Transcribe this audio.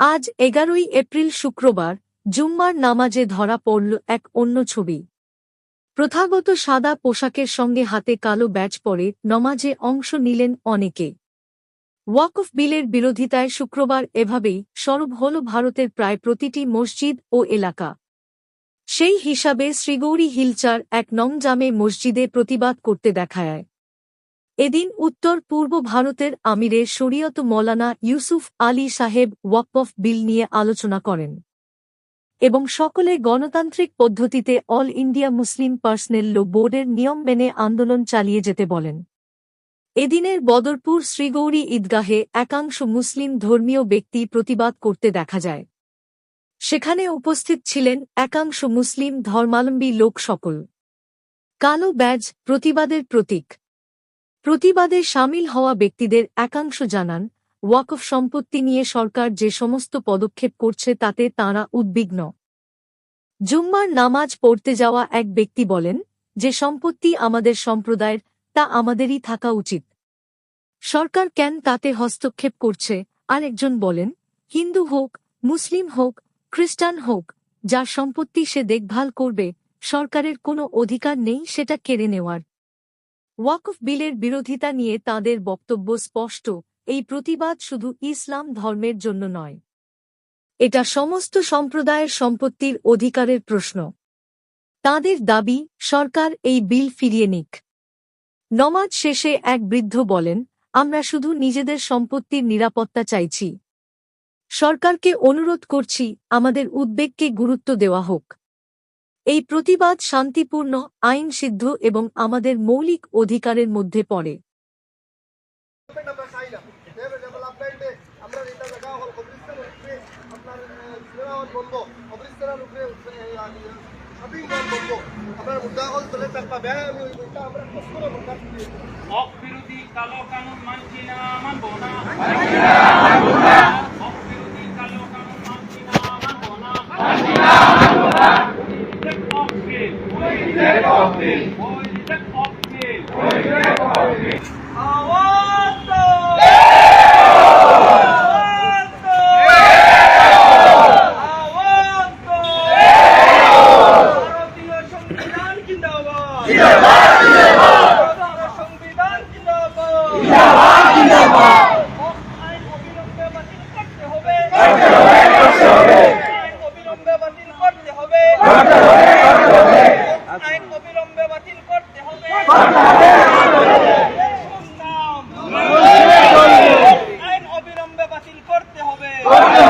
আজ 11ই এপ্রিল শুক্রবার জুম্মার নামাজে ধরা পড়ল এক অন্য ছবি। প্রথাগত সাদা পোশাকের সঙ্গে হাতে কালো ব্যাজ পরে নমাজে অংশ নিলেন অনেকে। ওয়াকফ বিলের বিরোধিতায় শুক্রবার এভাবেই সরব হল ভারতের প্রায় প্রতিটি মসজিদ ও এলাকা। সেই হিসাবে শ্রীগৌরী হিলচার 1 নং জামে মসজিদে প্রতিবাদ করতে দেখা যায়। এদিন উত্তর পূর্ব ভারতের আমিরের শরীয়ত মৌলানা ইউসুফ আলী সাহেব ওয়াকফ বিল নিয়ে আলোচনা করেন এবং সকলে গণতান্ত্রিক পদ্ধতিতে অল ইন্ডিয়া মুসলিম পার্সোনেল ল বোর্ডের নিয়ম মেনে আন্দোলন চালিয়ে যেতে বলেন। এদিনের বদরপুর শ্রীগৌরী ঈদগাহে একাংশ মুসলিম ধর্মীয় ব্যক্তি প্রতিবাদ করতে দেখা যায়। সেখানে উপস্থিত ছিলেন একাংশ মুসলিম ধর্মাবলম্বী লোক সকল। কালো ব্যাজ প্রতিবাদের প্রতীক। প্রতিবাদে শামিল হওয়া ব্যক্তিদের একাংশ জানান, ওয়াকফ সম্পত্তি নিয়ে সরকার যে সমস্ত পদক্ষেপ করছে তাতে তাঁরা উদ্বিগ্ন। জুম্মার নামাজ পড়তে যাওয়া এক ব্যক্তি বলেন, যে সম্পত্তি আমাদের সম্প্রদায়ের তা আমাদেরই থাকা উচিত। সরকার কেন তাতে হস্তক্ষেপ করছে? আরেকজন বলেন, হিন্দু হোক, মুসলিম হোক, খ্রিস্টান হোক, যার সম্পত্তি সে দেখভাল করবে, সরকারের কোনো অধিকার নেই সেটা কেড়ে নেওয়ার। ওয়াকফ বিলের বিরোধিতা নিয়ে তাঁদের বক্তব্য স্পষ্ট, এই প্রতিবাদ শুধু ইসলাম ধর্মের জন্য নয়, এটা সমস্ত সম্প্রদায়ের সম্পত্তির অধিকারের প্রশ্ন। তাঁদের দাবি, সরকার এই বিল ফিরিয়ে নিক। নমাজ শেষে এক বৃদ্ধ বলেন, আমরা শুধু নিজেদের সম্পত্তির নিরাপত্তা চাইছি। সরকারকে অনুরোধ করছি, আমাদের উদ্বেগকে গুরুত্ব দেওয়া হোক। এই প্রতিবাদ শান্তিপূর্ণ, আইনসিদ্ধ এবং আমাদের মৌলিক অধিকারের মধ্যে পড়ে। বিরোধী কালো কানুন মানছি না, মানব না।